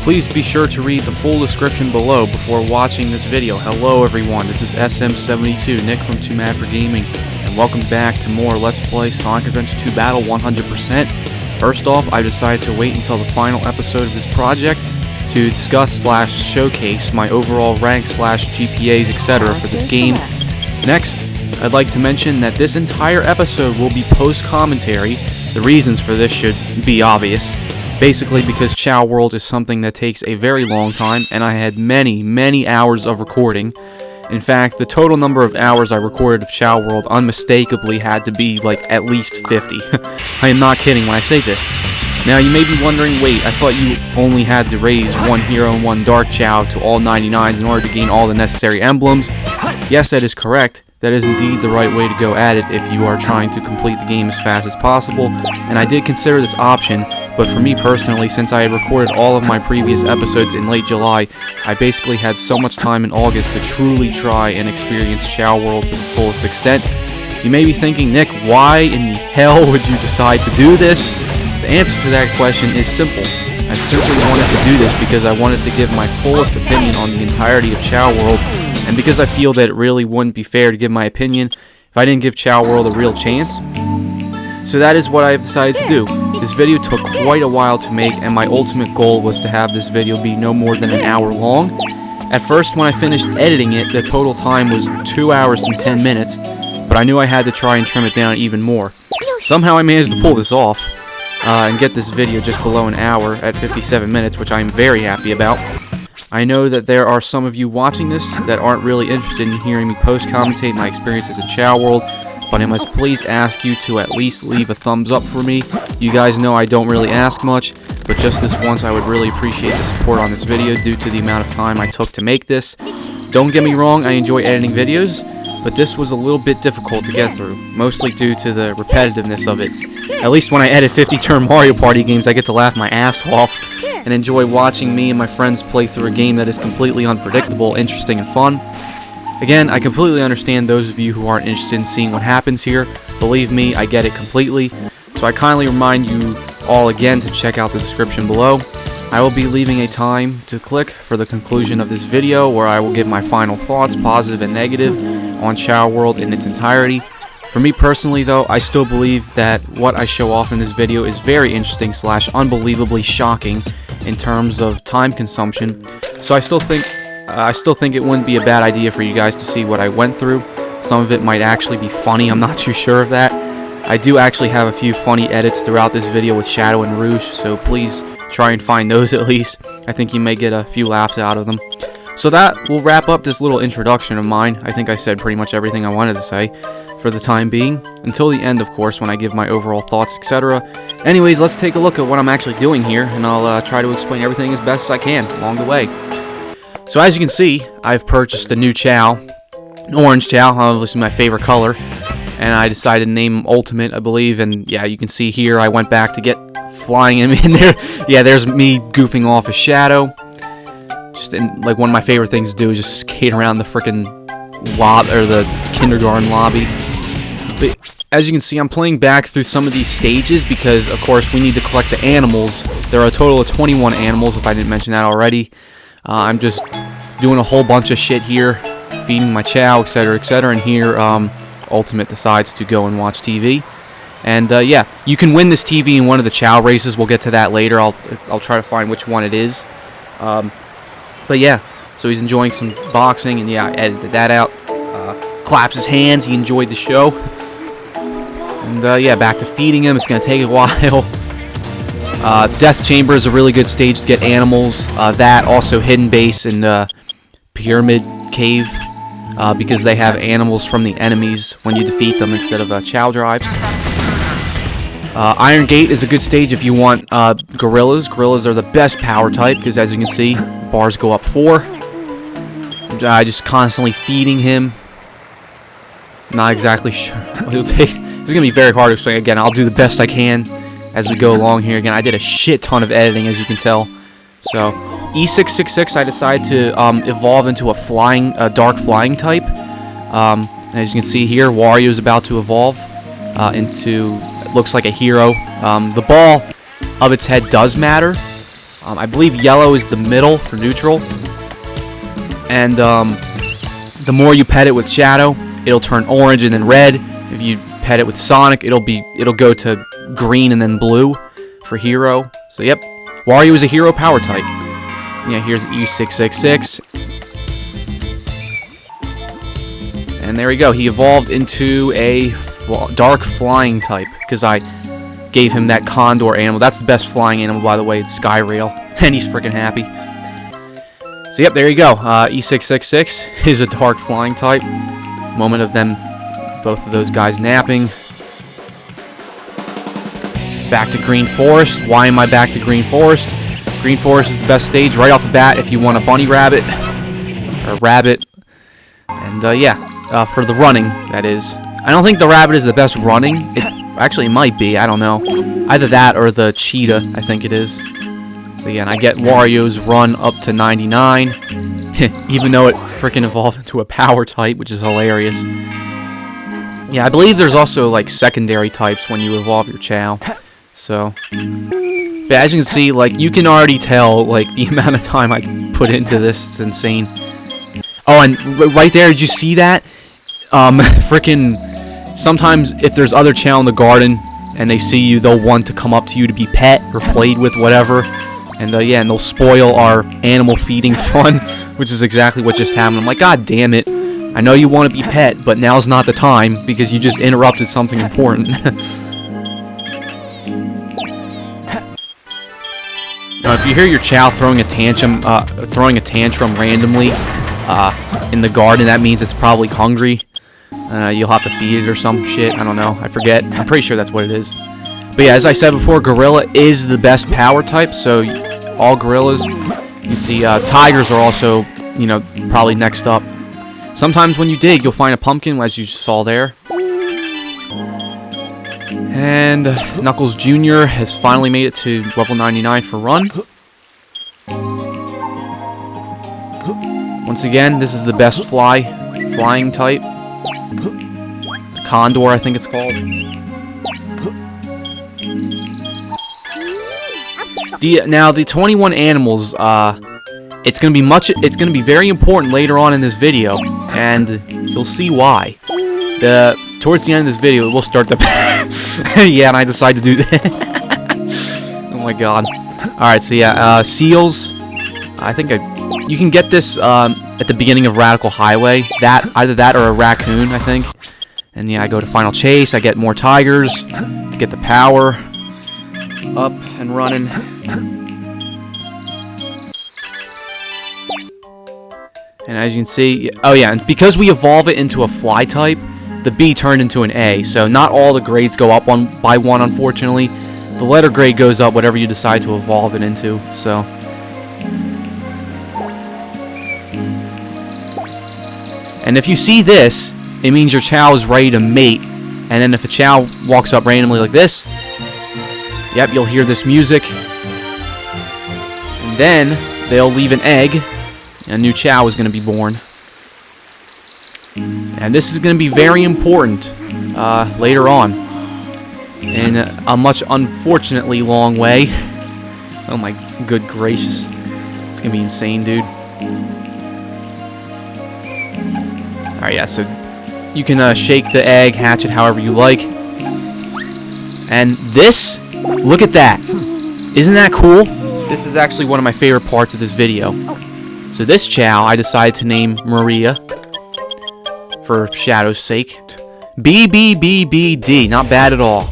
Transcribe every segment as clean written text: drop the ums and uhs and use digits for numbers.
Please be sure to read the full description below before watching this video. Hello everyone, this is SM72, Nick from Too Mad for Gaming, and welcome back to more Let's Play Sonic Adventure 2 Battle 100%. First off, I decided to wait until the final episode of this project to discuss / showcase my overall rank / GPAs etc. for this game. Next, I'd like to mention that this entire episode will be post-commentary. The reasons for this should be obvious. Basically because Chao World is something that takes a very long time, and I had many hours of recording. In fact, the total number of hours I recorded of Chao World unmistakably had to be like at least 50. I am not kidding when I say this. Now you may be wondering, wait, I thought you only had to raise one hero and one dark Chao to all 99s in order to gain all the necessary emblems. Yes, that is correct. That is indeed the right way to go at it if you are trying to complete the game as fast as possible, and I did consider this option, but for me personally, since I had recorded all of my previous episodes in late July, I basically had so much time in August to truly try and experience Chao World to the fullest extent. You may be thinking, Nick, why in the hell would you decide to do this? The answer to that question is simple. I simply wanted to do this because I wanted to give my fullest opinion on the entirety of Chao World, and because I feel that it really wouldn't be fair to give my opinion if I didn't give Chao World a real chance. So that is what I have decided to do. This video took quite a while to make, and my ultimate goal was to have this video be no more than an hour long. At first, when I finished editing it, the total time was 2 hours and 10 minutes, but I knew I had to try and trim it down even more. Somehow I managed to pull this off, and get this video just below an hour at 57 minutes, which I am very happy about. I know that there are some of you watching this that aren't really interested in hearing me post-commentate my experiences in Chao World, but I must please ask you to at least leave a thumbs up for me. You guys know I don't really ask much, but just this once I would really appreciate the support on this video due to the amount of time I took to make this. Don't get me wrong, I enjoy editing videos, but this was a little bit difficult to get through, mostly due to the repetitiveness of it. At least when I edit 50-turn Mario Party games, I get to laugh my ass off and enjoy watching me and my friends play through a game that is completely unpredictable, interesting, and fun. Again, I completely understand those of you who aren't interested in seeing what happens here. Believe me, I get it completely. So I kindly remind you all again to check out the description below. I will be leaving a time to click for the conclusion of this video where I will give my final thoughts, positive and negative, on Chao World in its entirety. For me personally though, I still believe that what I show off in this video is very interesting / unbelievably shocking in terms of time consumption. So I still think it wouldn't be a bad idea for you guys to see what I went through. Some of it might actually be funny, I'm not too sure of that. I do actually have a few funny edits throughout this video with Shadow and Rouge, so please try and find those at least. I think you may get a few laughs out of them. So that will wrap up this little introduction of mine. I think I said pretty much everything I wanted to say for the time being, until the end of course when I give my overall thoughts etc. Anyways, let's take a look at what I'm actually doing here, and I'll try to explain everything as best as I can along the way. So as you can see, I've purchased a new Chao, an orange Chao, obviously my favorite color, and I decided to name him Ultimate, I believe, and yeah, you can see here I went back to get flying him in there. Yeah, there's me goofing off a Shadow. Like one of my favorite things to do is just skate around the frickin' the kindergarten lobby. But as you can see, I'm playing back through some of these stages because, of course, we need to collect the animals. There are a total of 21 animals, if I didn't mention that already. I'm just doing a whole bunch of shit here, feeding my Chao, etc., etc., and here Ultimate decides to go and watch TV. And yeah, you can win this TV in one of the Chao races. We'll get to that later. I'll try to find which one it is. But yeah, so he's enjoying some boxing, and yeah, I edited that out. Claps his hands, he enjoyed the show. And yeah, back to feeding him. It's going to take a while. Death Chamber is a really good stage to get animals. That, also Hidden Base and Pyramid Cave, because they have animals from the enemies when you defeat them instead of Chao drives. Iron Gate is a good stage if you want gorillas. Gorillas are the best power type because, as you can see, bars go up 4. Just constantly feeding him. Not exactly sure what it'll take. This is going to be very hard to explain. Again, I'll do the best I can as we go along here. Again, I did a shit ton of editing, as you can tell. So, E666, I decided to evolve into a dark flying type. As you can see here, Wario is about to evolve into, looks like a hero. The ball of its head does matter. I believe yellow is the middle for neutral. And the more you pet it with Shadow, it'll turn orange and then red. If you pet it with Sonic, it'll go to green and then blue for hero. So yep, Wario is a hero power type. Yeah, here's E666. And there we go. He evolved into a dark flying type because I gave him that condor animal. That's the best flying animal, by the way. It's Skyrail, and he's freaking happy. So yep, there you go. E666 is a dark flying type. Moment of them, both of those guys napping. Back to Green Forest. Why am I back to Green Forest? Green Forest is the best stage right off the bat if you want a bunny rabbit or rabbit. And yeah, for the running, that is. I don't think the rabbit is the best running. It actually might be. I don't know. Either that or the cheetah, I think it is. So yeah, and I get Wario's run up to 99, even though it freaking evolved into a power type, which is hilarious. Yeah, I believe there's also like secondary types when you evolve your Chao. So, but as you can see, like you can already tell like the amount of time I put into this. It's insane. Oh, and right there, did you see that? Freaking. Sometimes if there's other Chao in the garden and they see you, they'll want to come up to you to be pet or played with, whatever. And yeah, and they'll spoil our animal feeding fun, which is exactly what just happened. I'm like, God damn it. I know you want to be pet, but now's not the time because you just interrupted something important. Now, if you hear your Chao throwing a tantrum randomly in the garden, that means it's probably hungry. You'll have to feed it or some shit. I don't know. I forget. I'm pretty sure that's what it is. But yeah, as I said before, Gorilla is the best power type. So all gorillas. You see, tigers are also, you know, probably next up. Sometimes when you dig, you'll find a pumpkin, as you saw there. And Knuckles Jr. has finally made it to level 99 for Run. Once again, this is the best flying type. Condor, I think it's called. Now the 21 animals, it's gonna be very important later on in this video, and you'll see why. Towards the end of this video, we'll start to. Yeah, and I decided to do that. Oh my god! All right, so yeah, seals. I think you can get this at the beginning of Radical Highway. Either that or a raccoon, I think. And yeah, I go to Final Chase. I get more tigers to get the power up and running. And as you can see, oh yeah, and because we evolve it into a fly type, the B turned into an A. So not all the grades go up one by one, unfortunately. The letter grade goes up whatever you decide to evolve it into. So. And if you see this, it means your Chao is ready to mate. And then if a Chao walks up randomly like this, yep, you'll hear this music. And then they'll leave an egg. A new Chao is going to be born. And this is going to be very important later on. In a much unfortunately long way. Oh my good gracious. It's going to be insane, dude. Alright, yeah, so you can shake the egg, hatch it however you like. And this, look at that. Isn't that cool? This is actually one of my favorite parts of this video. So this Chao, I decided to name Maria, for Shadow's sake. B, not bad at all.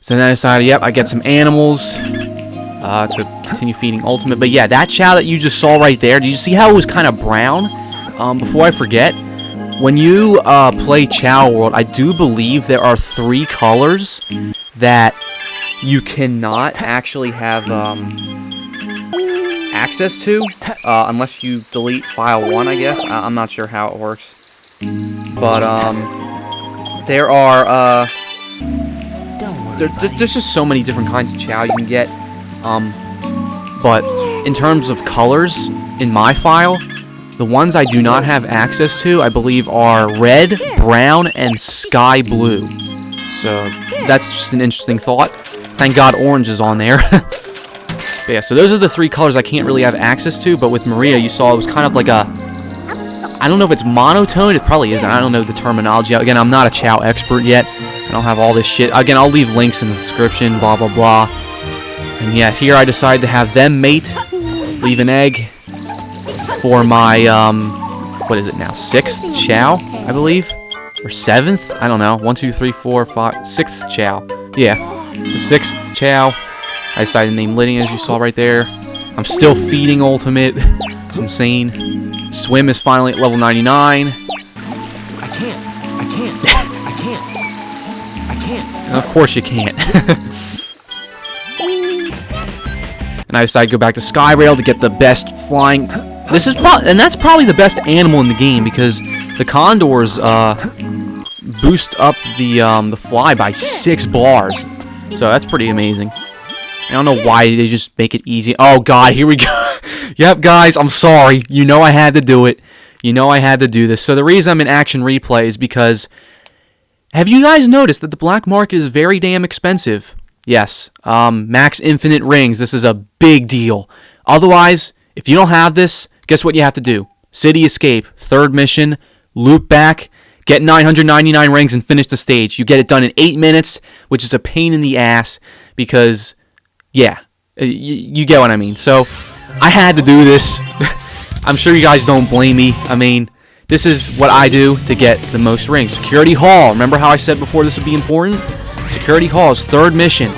So then I decided, yep, I get some animals to continue feeding Ultimate. But yeah, that Chao that you just saw right there, did you see how it was kind of brown? Before I forget, when you play Chao World, I do believe there are 3 colors that you cannot actually have access to, unless you delete file 1, I guess. I'm not sure how it works. But, there are, there's just so many different kinds of Chao you can get. But in terms of colors, in my file, the ones I do not have access to, I believe, are red, brown, and sky blue. So, that's just an interesting thought. Thank God orange is on there. But yeah, so those are the 3 colors I can't really have access to, but with Maria, you saw it was kind of like a, I don't know if it's monotone, it probably isn't, I don't know the terminology. Again, I'm not a Chao expert yet, I don't have all this shit. Again, I'll leave links in the description, blah, blah, blah. And yeah, here I decided to have them mate, leave an egg for my, what is it now, 6th Chao, I believe? Or 7th? I don't know, 1, 2, 3, 4, 5, 6th Chao. Yeah, the 6th Chao. I decided to name Lydia, as you saw right there. I'm still feeding Ultimate. It's insane. Swim is finally at level 99. I can't. And of course you can't. And I decided to go back to Skyrail to get the best flying. This is and that's probably the best animal in the game because the condors boost up the fly by 6 bars. So that's pretty amazing. I don't know why they just make it easy. Oh god, here we go. Yep, guys, I'm sorry. You know I had to do it. You know I had to do this. So the reason I'm in action replay is because have you guys noticed that the black market is very damn expensive? Yes. Max infinite rings. This is a big deal. Otherwise, if you don't have this, guess what you have to do? City Escape, 3rd mission, loop back, get 999 rings and finish the stage. You get it done in 8 minutes, which is a pain in the ass because yeah, you get what I mean. So, I had to do this. I'm sure you guys don't blame me. I mean, this is what I do to get the most rings. Security Hall. Remember how I said before this would be important? Security Hall is 3rd mission.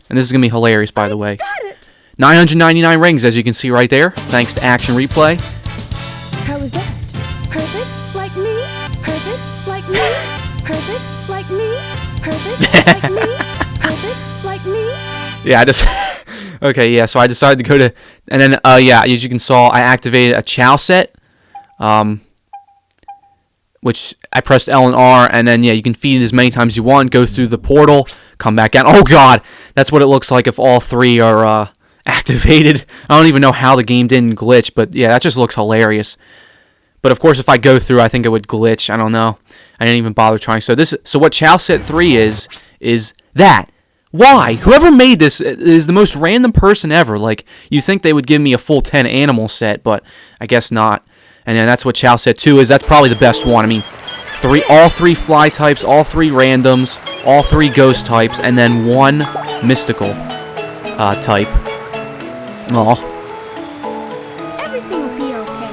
And this is going to be hilarious, by the way. 999 rings, as you can see right there, thanks to Action Replay. How was that? Perfect like me? Perfect like me? Perfect like me? Perfect like me? Perfect like me? Yeah, I just... Okay, yeah, so I decided to go to... And then, yeah, as you can saw, I activated a Chao set. Which I pressed L and R, and then, yeah, you can feed it as many times as you want, go through the portal, come back out. Oh, God! That's what it looks like if all 3 are, activated. I don't even know how the game didn't glitch, but, yeah, that just looks hilarious. But, of course, if I go through, I think it would glitch. I don't know. I didn't even bother trying. So what Chao Set 3 is that. Why? Whoever made this is the most random person ever. Like, you think they would give me a full 10 animal set, but I guess not. And then that's what Chao Set 2 is. That's probably the best one. I mean, all 3 fly types, all 3 randoms, all 3 ghost types, and then 1 mystical type. Aw. Everything will be okay.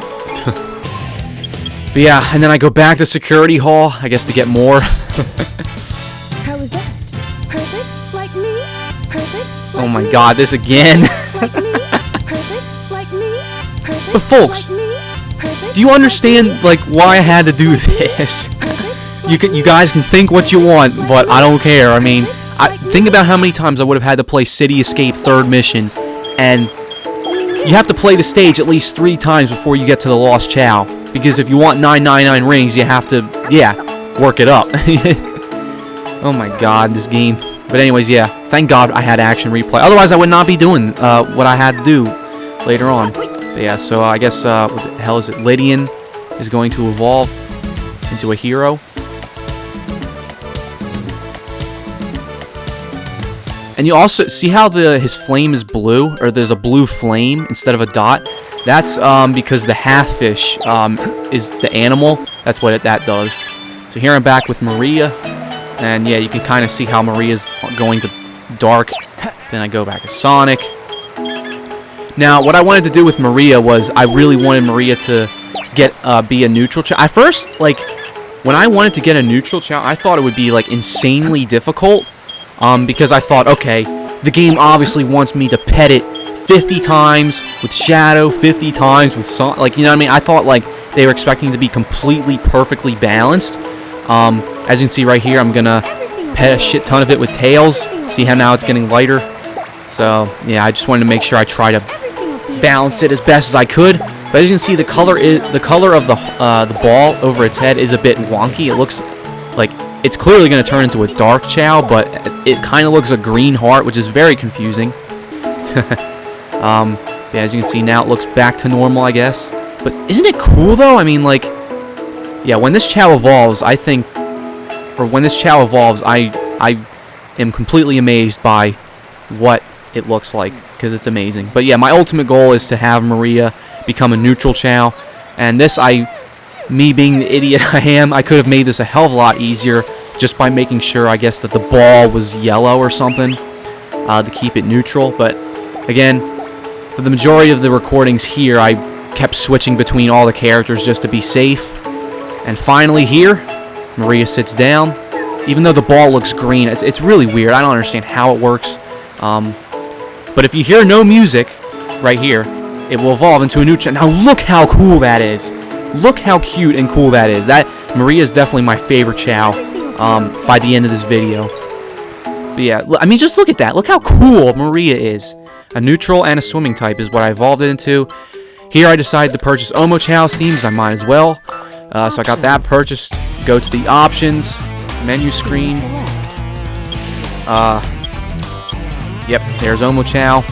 But yeah, and then I go back to Security Hall, I guess to get more. How was that? Perfect like me? Perfect like Oh my me? god, this again. Like me? Perfect like me? Perfect But folks, like me? Perfect do you understand, like, why I had to do this? You guys can think what you want, but I don't care. I mean, think about how many times I would have had to play City Escape 3rd mission, and you have to play the stage at least 3 times before you get to the Lost Chao. Because if you want 999 rings, you have to, yeah, work it up. Oh my god, this game. But anyways, yeah, thank god I had Action Replay. Otherwise, I would not be doing what I had to do later on. But yeah, so I guess, what the hell is it? Lydian is going to evolve into a hero. And you also see how his flame is blue, or there's a blue flame instead of a dot. That's because the half-fish is the animal. That's what that does. So here I'm back with Maria, and yeah, you can kind of see how Maria's going to dark. Then I go back to Sonic. Now, what I wanted to do with Maria was I really wanted Maria to be a neutral Chao. At first, like, when I wanted to get a neutral Chao, I thought it would be like insanely difficult. Because I thought, okay, the game obviously wants me to pet it 50 times with Shadow, 50 times with Sonic, like, you know what I mean? I thought, like, they were expecting to be completely perfectly balanced. As you can see right here, I'm gonna pet a shit ton of it with Tails. See how now it's getting lighter? So, yeah, I just wanted to make sure I try to balance it as best as I could. But as you can see, the color of the ball over its head is a bit wonky. It looks like it's clearly going to turn into a dark Chao, but it kind of looks a green heart, which is very confusing. Yeah, as you can see now, it looks back to normal, I guess. But isn't it cool, though? I mean, like, yeah, when this Chao evolves, I think, or when this Chao evolves, I am completely amazed by what it looks like, because it's amazing. But yeah, my ultimate goal is to have Maria become a neutral Chao, and this, me being the idiot I am, I could have made this a hell of a lot easier just by making sure, I guess, that the ball was yellow or something to keep it neutral. But again, for the majority of the recordings here, I kept switching between all the characters just to be safe. And finally here, Maria sits down. Even though the ball looks green, it's really weird. I don't understand how it works. But if you hear no music right here, it will evolve into a new Chao. Now look how cool that is. Look how cute and cool that is. That Maria is definitely my favorite Chao by the end of this video. But yeah, I mean, just look at that. Look how cool Maria is. A neutral and a swimming type is what I evolved it into. Here I decided to purchase Omo Chao's themes. I might as well. So I got that purchased. Go to the options, menu screen. Yep, there's Omo Chao.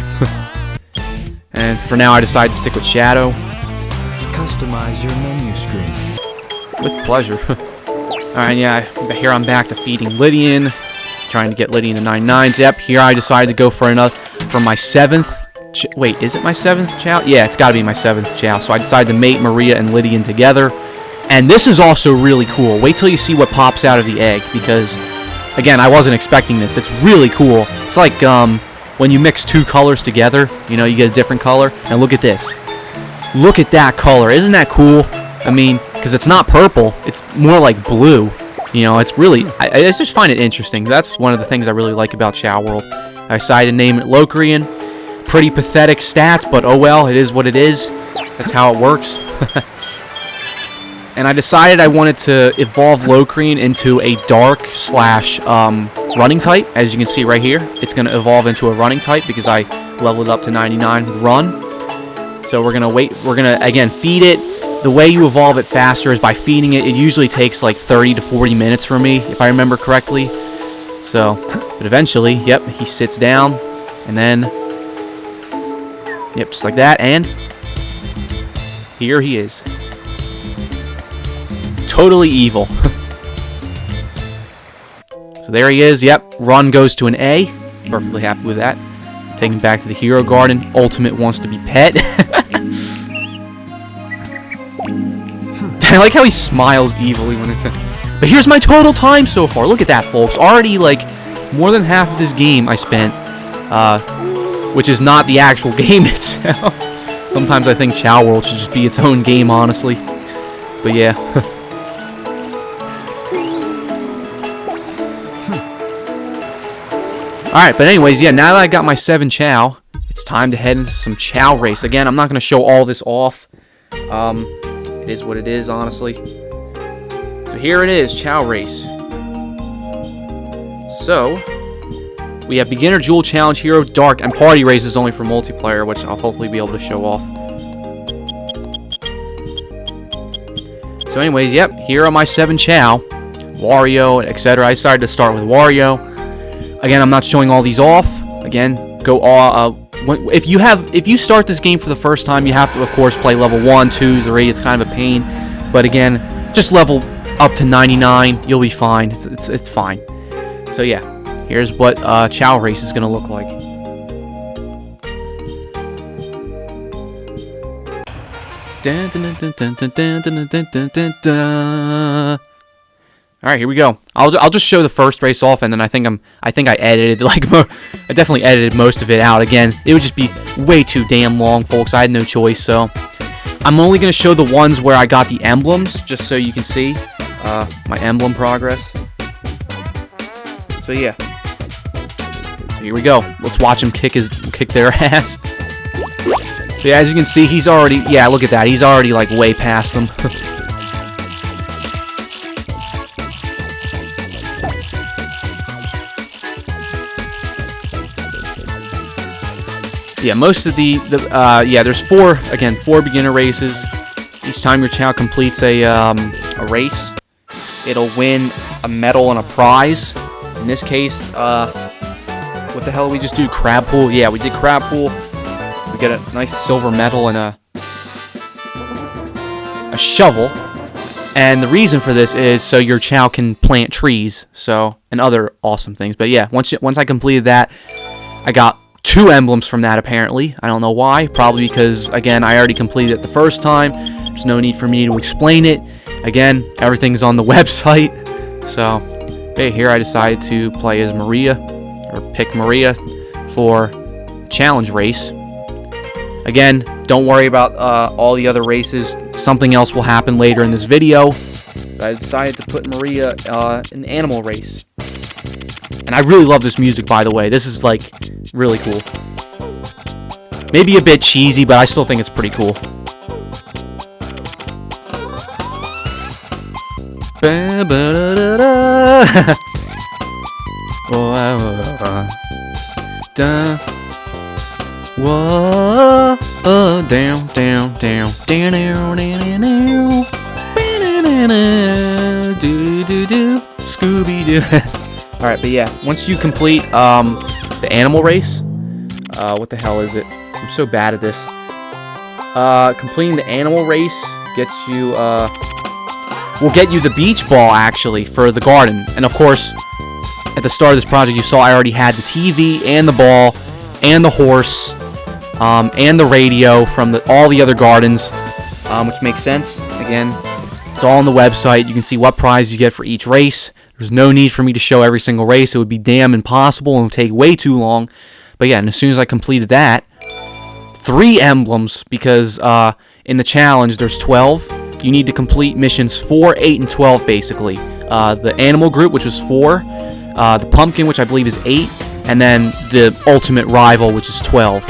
And for now I decided to stick with Shadow. Customize your menu screen. With pleasure. Alright, yeah, here I'm back to feeding Lydian. Trying to get Lydian to 99s. Yep, here I decided to go for my 7th. Wait, is it my 7th Chao? Yeah, it's gotta be my 7th Chao. So I decided to mate Maria and Lydian together. And this is also really cool. Wait till you see what pops out of the egg, because, again, I wasn't expecting this. It's really cool. It's like when you mix two colors together, you know, you get a different color. And look at this. Look at that color. Isn't that cool? I mean, because it's not purple. It's more like blue. You know, it's really... I just find it interesting. That's one of the things I really like about Chao World. I decided to name it Locrian. Pretty pathetic stats, but oh well, it is what it is. That's how it works. And I decided I wanted to evolve Locrian into a dark / running type. As you can see right here, it's going to evolve into a running type because I leveled up to 99 with run. So we're going to wait. We're going to, again, feed it. The way you evolve it faster is by feeding it. It usually takes like 30 to 40 minutes for me, if I remember correctly. So, but eventually, yep, he sits down. And then, yep, just like that. And here he is. Totally evil. So there he is. Yep. Run goes to an A. Perfectly happy with that. Taking him back to the Hero Garden. Ultimate wants to be pet. I like how he smiles evilly when it's... But here's my total time so far. Look at that, folks. Already, like, more than half of this game I spent, which is not the actual game itself. Sometimes I think Chao World should just be its own game, honestly. But yeah. Alright, but anyways, yeah, now that I got my 7 Chao, it's time to head into some Chao race. Again, I'm not going to show all this off. It is what it is, honestly. So here it is, Chao race. So, we have Beginner, Jewel, Challenge, Hero, Dark, and Party races only for multiplayer, which I'll hopefully be able to show off. So anyways, yep, here are my 7 Chao. Wario, etc. I decided to start with Wario. Again, I'm not showing all these off. Again, go if you start this game for the first time, you have to, of course, play level 1, 2, 3. It's kind of a pain, but again, just level up to 99. You'll be fine. It's fine. So yeah, here's what Chao race is gonna look like. All right, here we go. I'll just show the first race off, and then I think I edited I definitely edited most of it out. Again, it would just be way too damn long, folks. I had no choice, so I'm only gonna show the ones where I got the emblems, just so you can see my emblem progress. So yeah, here we go. Let's watch him kick their ass. So yeah, as you can see, he's already look at that. He's already like way past them. Yeah, most of there's 4 beginner races. Each time your Chao completes a race, it'll win a medal and a prize. In this case, what the hell did we just do? Crab pool? Yeah, we did crab pool. We get a nice silver medal and a shovel. And the reason for this is so your Chao can plant trees, and other awesome things. But yeah, once I completed that, I got 2 emblems from that, apparently. I don't know why. Probably because, again, I already completed it the first time. There's no need for me to explain it. Again, everything's on the website. So, hey, here I decided to play as Maria, or pick Maria for challenge race. Again, don't worry about all the other races. Something else will happen later in this video. I decided to put Maria in the animal race. And I really love this music, by the way. This is, like, really cool. Maybe a bit cheesy, but I still think it's pretty cool. Whoa, down, down, down, down, down, down, down, do do do, Scooby Doo. All right, but yeah, once you complete the animal race, what the hell is it? I'm so bad at this. Completing the animal race gets you will get you the beach ball actually for the garden, and of course, at the start of this project, you saw I already had the TV and the ball and the horse and the radio from all the other gardens, which makes sense. Again, it's all on the website. You can see what prize you get for each race. There's no need for me to show every single race. It would be damn impossible and would take way too long. But yeah, and as soon as I completed that, 3 emblems, because in the challenge there's 12. You need to complete missions 4, 8, and 12 basically. The animal group, which was 4. The pumpkin, which I believe is 8. And then the ultimate rival, which is 12.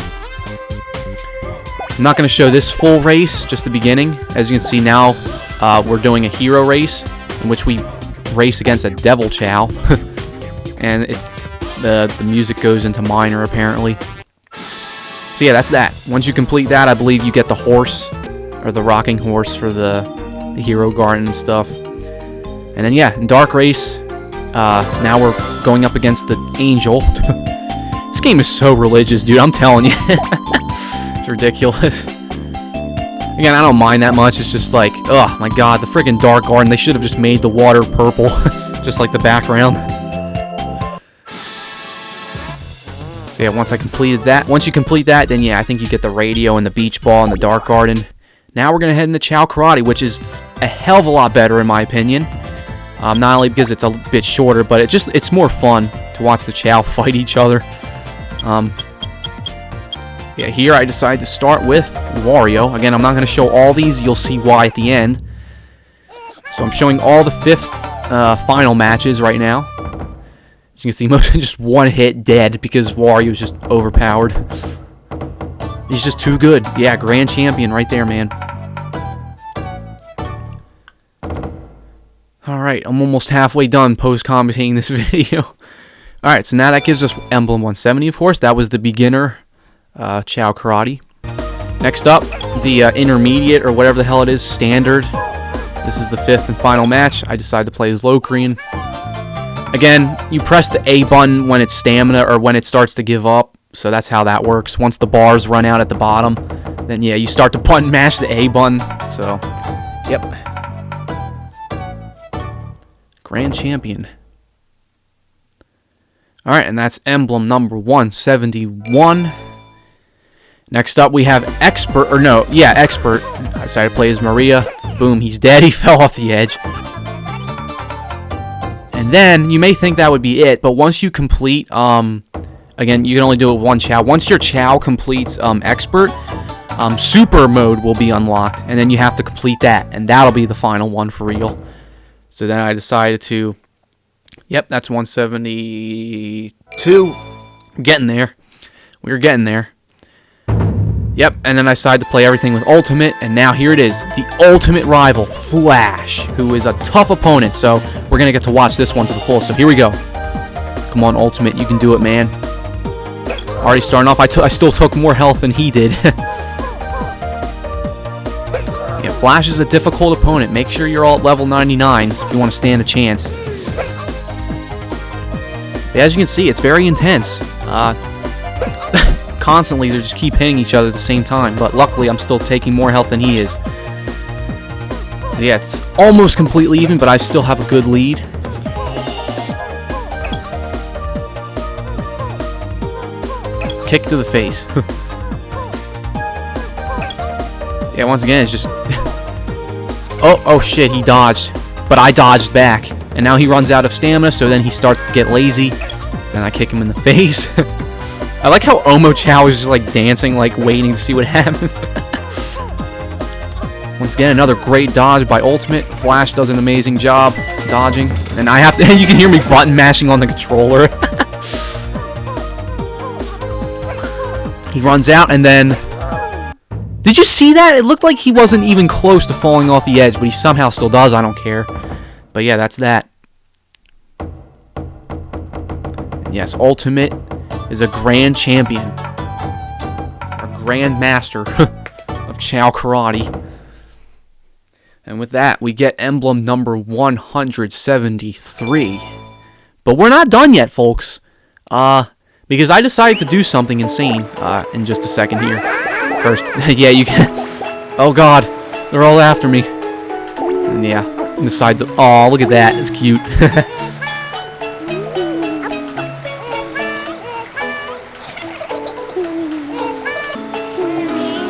I'm not going to show this full race, just the beginning. As you can see now, we're doing a hero race in which we race against a devil Chao. And the music goes into minor, apparently. So yeah, that's that. Once you complete that, I believe you get the horse, or the rocking horse for the hero garden and stuff. And then yeah, in Dark Race, now we're going up against the angel. This game is so religious, dude, I'm telling you. It's ridiculous. Again, I don't mind that much. It's just like, oh my god, the freaking Dark Garden. They should have just made the water purple, just like the background. So yeah, once you complete that, then yeah, I think you get the radio and the beach ball and the Dark Garden. Now we're gonna head into Chao Karate, which is a hell of a lot better in my opinion. Not only because it's a bit shorter, but it's more fun to watch the Chao fight each other. Yeah, here I decided to start with Wario. Again, I'm not going to show all these. You'll see why at the end. So I'm showing all the 5th final matches right now. As you can see, mostly just one hit dead because Wario's just overpowered. He's just too good. Yeah, grand champion right there, man. Alright, I'm almost halfway done post-commentating this video. Alright, so now that gives us Emblem 170, of course. That was the beginner Chao Karate. Next up, the intermediate, or whatever the hell it is, standard. This is the 5th and final match. I decided to play as Locrian. Again, you press the A button when it's stamina, or when it starts to give up. So that's how that works. Once the bars run out at the bottom, then yeah, you start to button mash the A button. So, yep. Grand champion. Alright, and that's emblem number 171. Next up, we have Expert. I decided to play as Maria. Boom, he's dead. He fell off the edge. And then, you may think that would be it, but once you complete, again, you can only do it with one Chao. Once your Chao completes Expert, Super Mode will be unlocked, and then you have to complete that, and that'll be the final one for real. So then I decided to, yep, that's 172. I'm getting there. We're getting there. Yep, and then I decided to play everything with Ultimate, and now here it is, the ultimate rival, Flash, who is a tough opponent, so we're going to get to watch this one to the full, so here we go. Come on, Ultimate, you can do it, man. Already starting off, I still took more health than he did. Yeah, Flash is a difficult opponent. Make sure you're all at level 99s if you want to stand a chance. But as you can see, it's very intense. Constantly, they just keep hitting each other at the same time. But luckily, I'm still taking more health than he is. So yeah, it's almost completely even, but I still have a good lead. kick to the face. Yeah, once again, it's just... oh shit, he dodged. But I dodged back. And now he runs out of stamina, so then he starts to get lazy. Then I kick him in the face. I like how Omo Chao is just like dancing, like waiting to see what happens. Once again, another great dodge by Ultimate. Flash does an amazing job dodging. And I have to... you can hear me button mashing on the controller. He runs out, and then... Did you see that? It looked like he wasn't even close to falling off the edge, but he somehow still does. I don't care. But yeah, that's that. And yes, Ultimate is a grand champion. A grand master of Chao Karate. And with that, we get emblem number 173. But we're not done yet, folks. Because I decided to do something insane in just a second here. First, yeah, you can... Oh, God. They're all after me. And yeah, decide to... Oh, look at that. It's cute.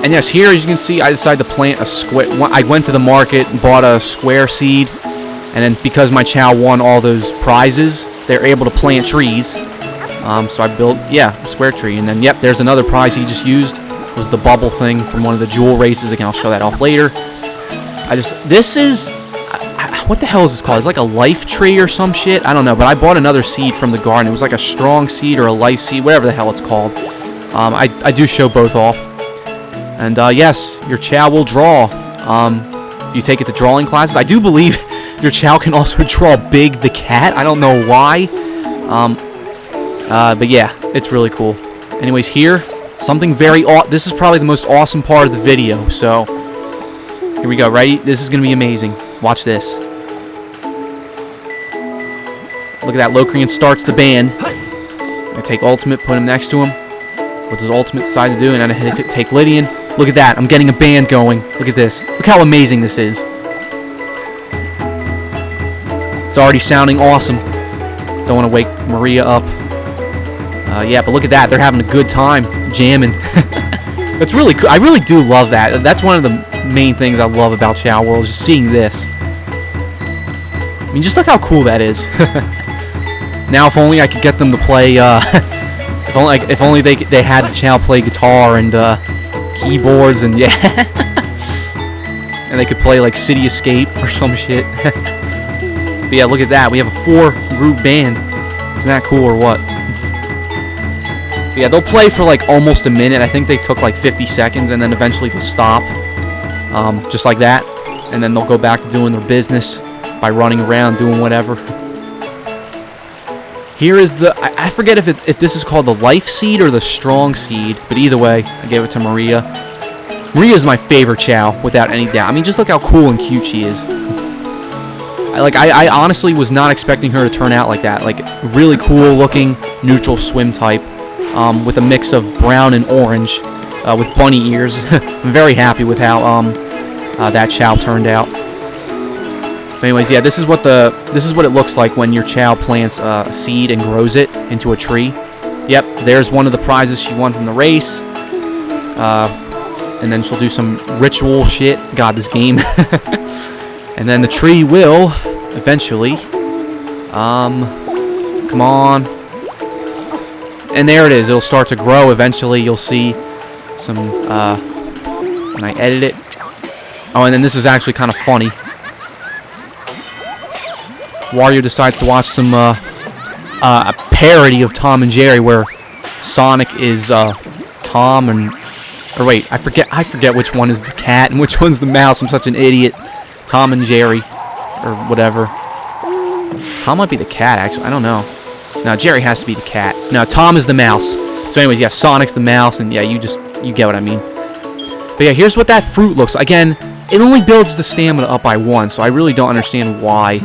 And yes, here, as you can see, I decided to plant a square... I went to the market and bought a square seed. And then because my Chao won all those prizes, they're able to plant trees. So I built, yeah, a square tree. And then, yep, there's another prize he just used. It was the bubble thing from one of the jewel races. Again, I'll show that off later. This is... what the hell is this called? It's like a life tree or some shit? I don't know, but I bought another seed from the garden. It was like a strong seed or a life seed, whatever the hell it's called. I do show both off. And yes, your Chao will draw. If you take it to drawing classes. I do believe your Chao can also draw Big the cat. I don't know why. But yeah, it's really cool. Anyways, here, something very this is probably the most awesome part of the video. So, here we go, ready? This is going to be amazing. Watch this. Look at that, Locrian starts the band. I take Ultimate, put him next to him. What does Ultimate decide to do? And then I take Lydian. Look at that, I'm getting a band going. Look at this. Look how amazing this is. It's already sounding awesome. Don't want to wake Maria up. Yeah, but look at that. They're having a good time jamming. That's really cool. I really do love that. That's one of the main things I love about Chao World, just seeing this. I mean, just look how cool that is. Now, if only I could get them to play. If only they had the Chao play guitar and keyboards and yeah, and they could play like City Escape or some shit. But yeah, look at that. We have a 4-group band. Isn't that cool or what? But yeah, they'll play for like almost a minute. I think they took like 50 seconds, and then eventually they'll stop, just like that, and then they'll go back to doing their business by running around doing whatever. Here is the... I forget if this is called the life seed or the strong seed, but either way, I gave it to Maria. Maria is my favorite Chao, without any doubt. I mean, just look how cool and cute she is. I honestly was not expecting her to turn out like that. Like, really cool looking neutral swim type, with a mix of brown and orange, with bunny ears. I'm very happy with how that Chao turned out. But anyways, yeah, this is what it looks like when your Chao plants a seed and grows it into a tree. Yep, there's one of the prizes she won from the race. And then she'll do some ritual shit. God, this game. And then the tree will eventually, come on. And there it is. It'll start to grow. Eventually, you'll see some, when I edit it. Oh, and then this is actually kind of funny. Wario decides to watch some a parody of Tom and Jerry where Sonic is Tom and or wait, I forget which one is the cat and which one's the mouse. I'm such an idiot. Tom and Jerry or whatever. Tom might be the cat actually. I don't know. No, Jerry has to be the cat. No, Tom is the mouse. So anyways, yeah, Sonic's the mouse and yeah, you get what I mean. But yeah, here's what that fruit looks like. Again, it only builds the stamina up by 1, so I really don't understand why.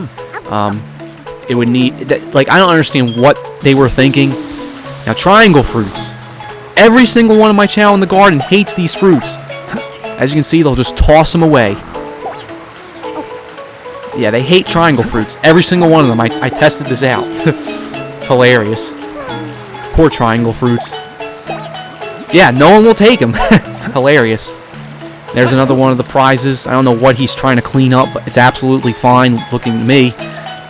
It would need that, like, I don't understand what they were thinking. Now, triangle fruits. Every single one of my Chao in the garden hates these fruits. As you can see, they'll just toss them away. Yeah, they hate triangle fruits. Every single one of them. I tested this out. It's hilarious. Poor triangle fruits. Yeah, no one will take him. Hilarious. There's another one of the prizes. I don't know what he's trying to clean up, but it's absolutely fine looking to me.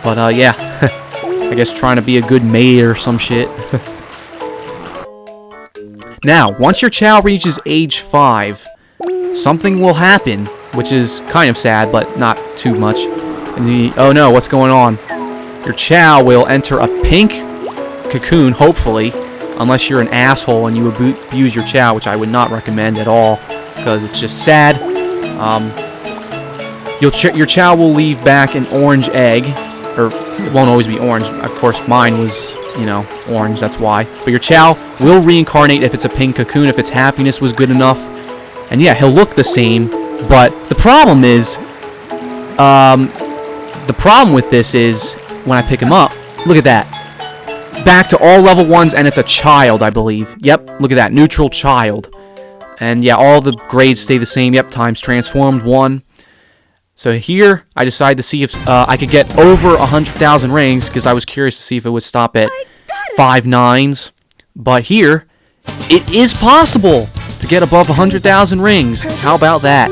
But, yeah. I guess trying to be a good maid or some shit. Now, once your Chao reaches age 5, something will happen, which is kind of sad, but not too much. Oh no, what's going on? Your Chao will enter a pink cocoon, hopefully, unless you're an asshole and you abuse your Chao, which I would not recommend at all, because it's just sad. Your Chao will leave back an orange egg, or it won't always be orange. Of course, mine was, you know, orange, that's why. But your Chao will reincarnate if it's a pink cocoon, if its happiness was good enough. And yeah, he'll look the same, but the problem is, the problem with this is, when I pick him up, look at that. Back to all level 1s, and it's a child, I believe. Yep, look at that, neutral child. And yeah, all the grades stay the same. Yep, times transformed 1. So here, I decided to see if I could get over 100,000 rings, because I was curious to see if it would stop at 5 9s. But here, it is possible to get above 100,000 rings. How about that?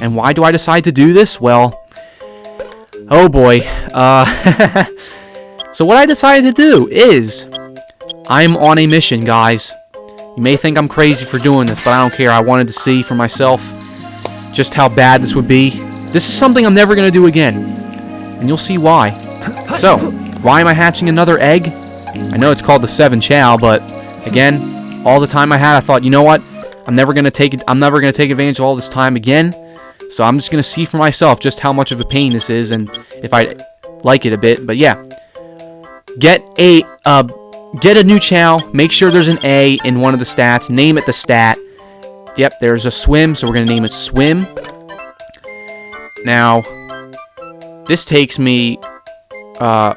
And why do I decide to do this? Well, oh boy. So what I decided to do is, I'm on a mission, guys. You may think I'm crazy for doing this, but I don't care. I wanted to see for myself just how bad this would be. This is something I'm never going to do again. And you'll see why. So, why am I hatching another egg? I know it's called the 7 Chao, but again, all the time I had, I thought, you know what? I'm never going to take advantage of all this time again. So I'm just going to see for myself just how much of a pain this is and if I like it a bit. But yeah. Get a new Chao. Make sure there's an A in one of the stats. Name it the stat. Yep, there's a swim, so we're going to name it swim. Now, this takes me, as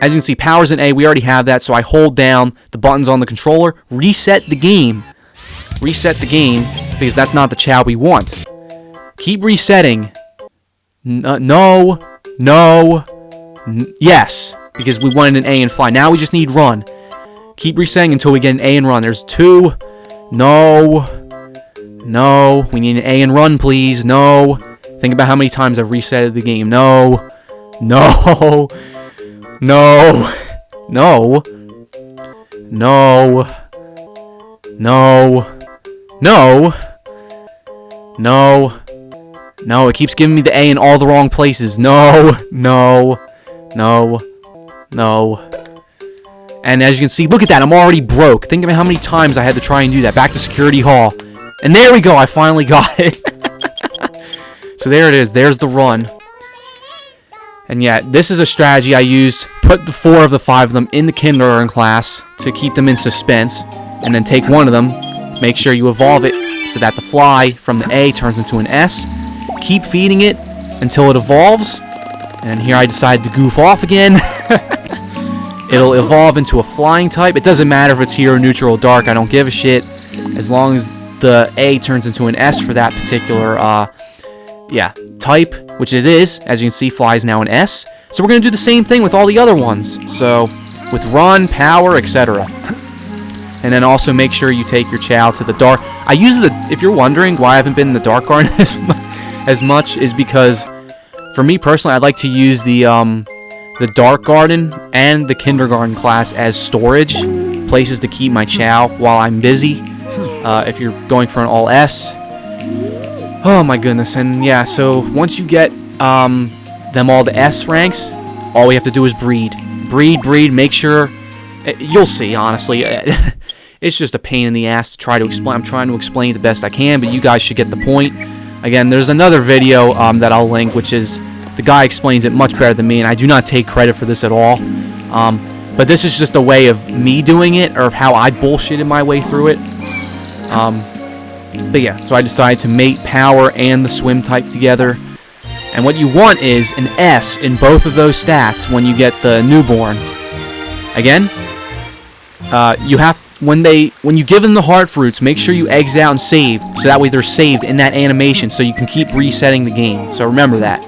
you can see, power's an A. We already have that, so I hold down the buttons on the controller. Reset the game. Reset the game, because that's not the Chao we want. Keep resetting. Yes, because we wanted an A and fly. Now we just need run. Keep resetting until we get an A and run. There's 2. No. We need an A and run, please. No. Think about how many times I've resetted the game. No. No, it keeps giving me the A in all the wrong places. No. And as you can see, look at that, I'm already broke. Think about how many times I had to try and do that. Back to Security Hall. And there we go, I finally got it. So there it is, there's the run. And yeah, this is a strategy I used. Put the 4 of the 5 of them in the kindergarten class to keep them in suspense. And then take one of them, make sure you evolve it so that the fly from the A turns into an S. Keep feeding it until it evolves. And here I decided to goof off again. It'll evolve into a flying type. It doesn't matter if it's hero, neutral, or dark. I don't give a shit. As long as the A turns into an S for that particular type, which it is. As you can see, fly is now an S. So we're going to do the same thing with all the other ones. So with run, power, etc. And then also make sure you take your Chao to the dark. I use if you're wondering why I haven't been in the dark garden as much, is because for me personally, I'd like to use the dark garden and the kindergarten class as storage places to keep my Chao while I'm busy. If you're going for an all S. Oh my goodness. And yeah, so once you get them all the S ranks, all we have to do is breed. Breed, make sure. You'll see, honestly. It's just a pain in the ass to try to explain. I'm trying to explain the best I can, but you guys should get the point. Again, there's another video that I'll link, which is the guy explains it much better than me, and I do not take credit for this at all. But this is just a way of me doing it, or of how I bullshitted my way through it. But yeah, so I decided to mate power and the swim type together. And what you want is an S in both of those stats when you get the newborn. Again, you have when you give them the heart fruits, make sure you exit out and save, so that way they're saved in that animation, so you can keep resetting the game. So remember that.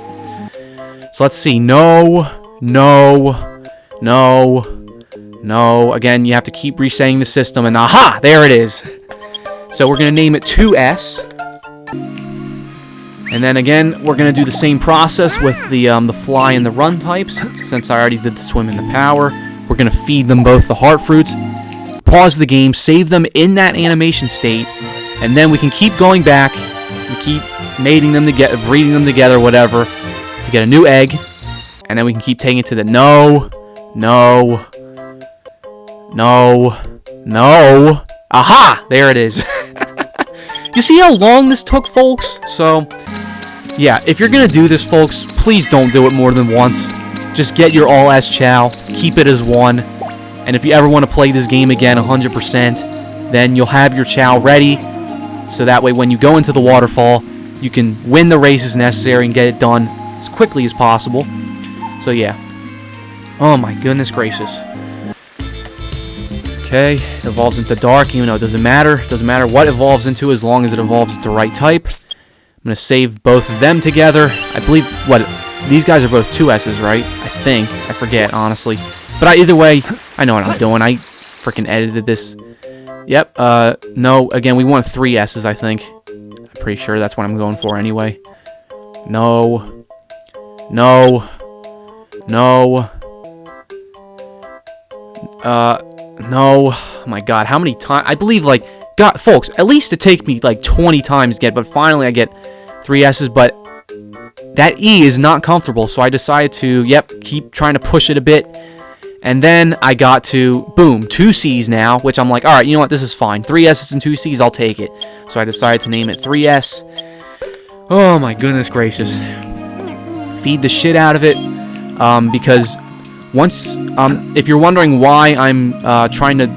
So let's see. No. Again, you have to keep resetting the system, and aha, there it is. So we're going to name it 2S. And then again, we're going to do the same process with the fly and the run types. Since I already did the swim and the power, we're going to feed them both the heart fruits. Pause the game, save them in that animation state, and then we can keep going back and keep mating them together, breeding them together, whatever, to get a new egg. And then we can keep taking it to the no. Aha! There it is. You see how long this took, folks? So, yeah, if you're going to do this, folks, please don't do it more than once. Just get your all as Chao, keep it as one, and if you ever want to play this game again 100%, then you'll have your Chao ready, so that way when you go into the waterfall, you can win the races necessary and get it done as quickly as possible. So yeah. Oh my goodness gracious. Okay, it evolves into dark, even though it doesn't matter. It doesn't matter what it evolves into as long as it evolves into the right type. I'm going to save both of them together. I believe, these guys are both 2S's, right? I think. I forget, honestly. But either way, I know what I'm doing. I freaking edited this. Yep, no, again, we want 3S's, I think. I'm pretty sure that's what I'm going for anyway. No. No. Oh my god, how many times? I believe, like, God, folks, at least it take me, like, 20 times to get, but finally I get 3S's, but that E is not comfortable, so I decided to, keep trying to push it a bit, and then I got to, boom, 2 C's now, which I'm like, alright, you know what, this is fine. 3 S's and 2 C's, I'll take it. So I decided to name it 3S. Oh my goodness gracious. Feed the shit out of it, because once, if you're wondering why I'm trying to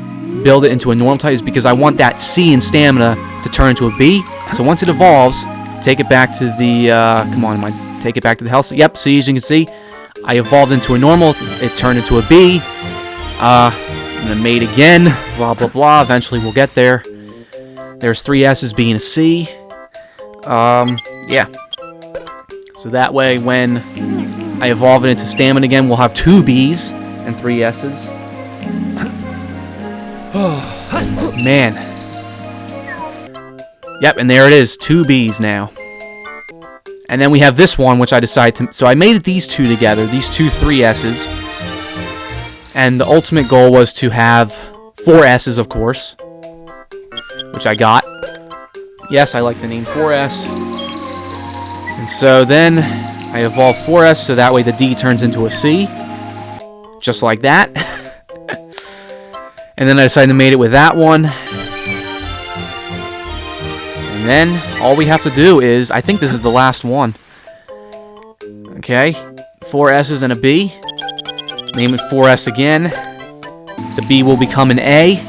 build it into a normal type, is because I want that C in stamina to turn into a B. So once it evolves, take it back to the, take it back to the health. Yep, see, as you can see, I evolved into a normal, it turned into a B, and then mate again, blah, blah, blah. Eventually we'll get there. There's 3 S's being a C. Yeah. So that way, when I evolve it into stamina again, we'll have 2 B's and 3 S's. Oh, man. Yep, and there it is, 2 B's now. And then we have this one, which I decided to... So I made these 2 together, these 2 3 S's. And the ultimate goal was to have 4 S's, of course. Which I got. Yes, I like the name 4S. And so then I evolve 4S, so that way the D turns into a C. Just like that. And then I decided to mate it with that one. And then all we have to do is, I think this is the last one. Okay, 4 S's and a B. Name it 4S again. The B will become an A.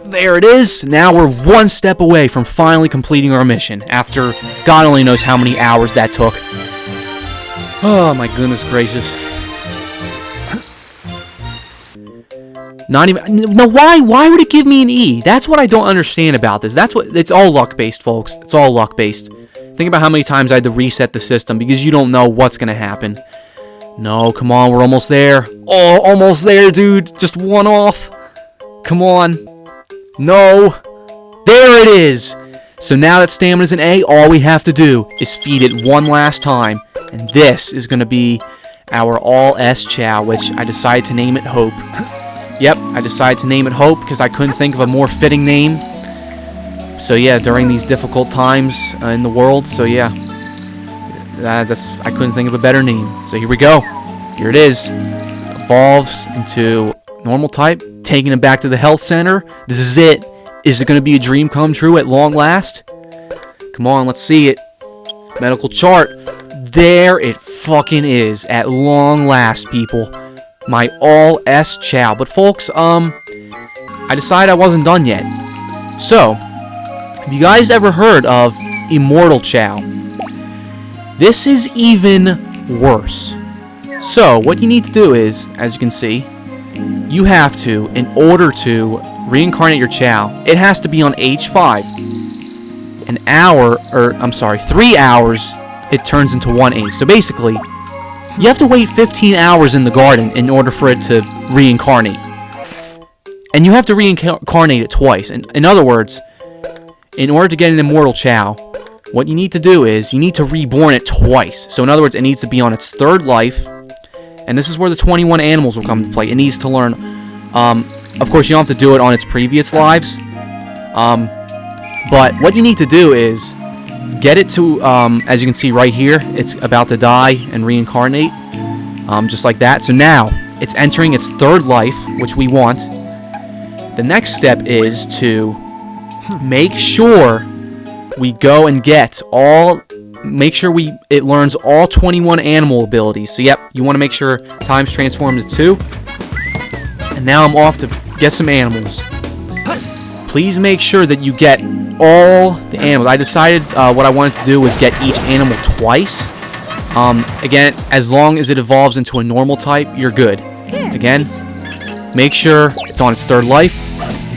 There it is. Now we're one step away from finally completing our mission, after God only knows how many hours that took. Oh my goodness gracious. Not even... No, why would it give me an E? That's what I don't understand about this. It's all luck-based, folks. It's all luck-based. Think about how many times I had to reset the system, because you don't know what's gonna happen. No, come on, we're almost there. Oh, almost there, dude. Just one off. Come on. No. There it is. So now that stamina's an A, all we have to do is feed it one last time. And this is going to be our all-S Chao, which I decided to name it Hope. Yep, I decided to name it Hope because I couldn't think of a more fitting name. So yeah, during these difficult times in the world, so yeah. I couldn't think of a better name. So here we go. Here it is. Evolves into normal type. Taking it back to the health center. This is it. Is it going to be a dream come true at long last? Come on, let's see it. Medical chart. There it fucking is. At long last, people. My all-S Chao. But folks, I decided I wasn't done yet. So, have you guys ever heard of Immortal Chao? This is even worse. So, what you need to do is, as you can see, you have to, in order to reincarnate your Chao, it has to be on H5. 3 hours, it turns into 1 H. So basically, you have to wait 15 hours in the garden in order for it to reincarnate. And you have to reincarnate it twice. In other words, in order to get an immortal Chao, what you need to do is you need to reborn it twice. So in other words, it needs to be on its third life. And this is where the 21 animals will come into play. It needs to learn. Of course, you don't have to do it on its previous lives. But what you need to do is get it to, as you can see right here, it's about to die and reincarnate. Just like that. So now, it's entering its third life, which we want. The next step is to make sure we go and get all... Make sure it learns all 21 animal abilities. So, yep, you want to make sure time's transformed to 2. And now I'm off to get some animals. Please make sure that you get all the animals. I decided what I wanted to do was get each animal twice. Again, as long as it evolves into a normal type, you're good. Again, make sure it's on its third life.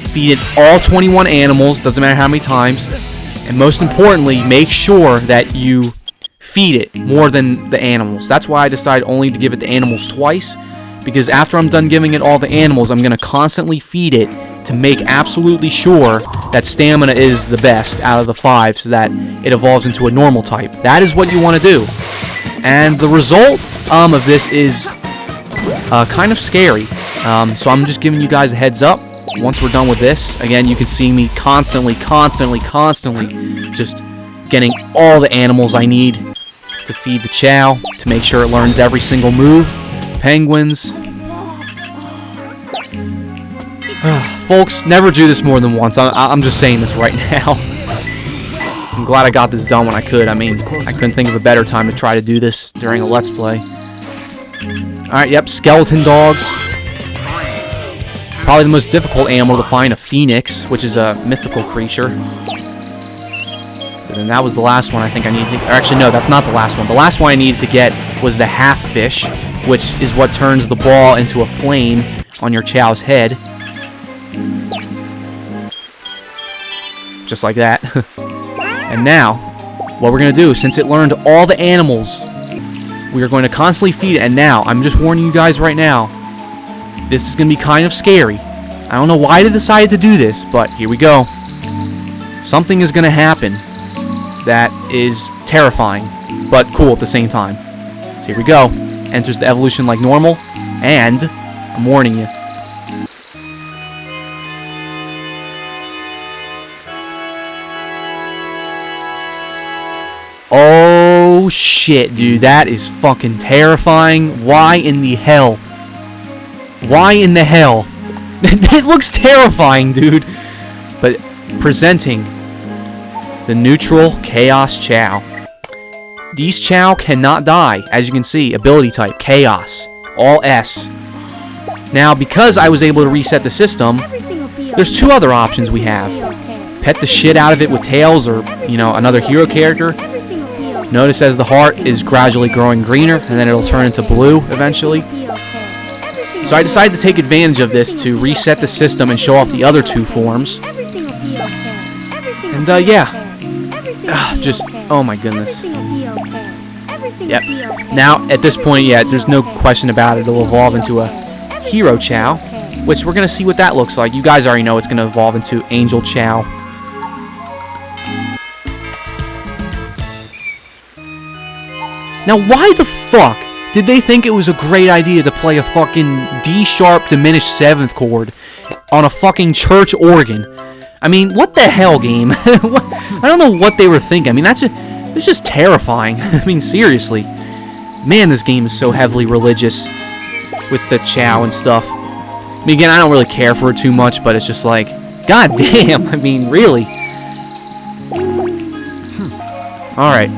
Feed it all 21 animals, doesn't matter how many times. And most importantly, make sure that you feed it more than the animals. That's why I decided only to give it the animals twice. Because after I'm done giving it all the animals, I'm going to constantly feed it to make absolutely sure that stamina is the best out of the 5 so that it evolves into a normal type. That is what you want to do. And the result of this is kind of scary. So I'm just giving you guys a heads up. Once we're done with this, again, you can see me constantly just getting all the animals I need to feed the Chao, to make sure it learns every single move. Penguins. Folks, never do this more than once. I'm just saying this right now. I'm glad I got this done when I could. I mean, I couldn't think of a better time to try to do this during a Let's Play. Alright, yep, skeleton dogs. Probably the most difficult animal to find, a phoenix, which is a mythical creature. So then that was the last one I think I needed to... Or actually, no, that's not the last one. The last one I needed to get was the half fish, which is what turns the ball into a flame on your Chao's head. Just like that. And now, what we're going to do, since it learned all the animals, we are going to constantly feed it. And now, I'm just warning you guys right now, this is going to be kind of scary. I don't know why they decided to do this, but here we go. Something is going to happen that is terrifying, but cool at the same time. So here we go. Enters the evolution like normal, and I'm warning you. Oh shit, dude, that is fucking terrifying. Why in the hell? Why in the hell? It looks terrifying, dude. But presenting the neutral Chaos Chao. These Chao cannot die, as you can see. Ability type, Chaos. All S. Now, because I was able to reset the system, there's 2 other options we have. Pet the shit out of it with Tails or, you know, another hero character. Notice as the heart is gradually growing greener, and then it'll turn into blue eventually. So I decided to take advantage of this to reset the system and show off the other 2 forms. And, yeah. Just, oh my goodness. Yep. Now, at this point, yeah, there's no question about it. It'll evolve into a Hero Chao, which we're going to see what that looks like. You guys already know it's going to evolve into Angel Chao. Now, why the fuck did they think it was a great idea to play a fucking D-sharp diminished 7th chord on a fucking church organ? I mean, what the hell, game? I don't know what they were thinking. I mean, it's just terrifying. I mean, seriously. Man, this game is so heavily religious with the Chao and stuff. I mean, again, I don't really care for it too much, but it's just like, god damn, I mean, really. Alright.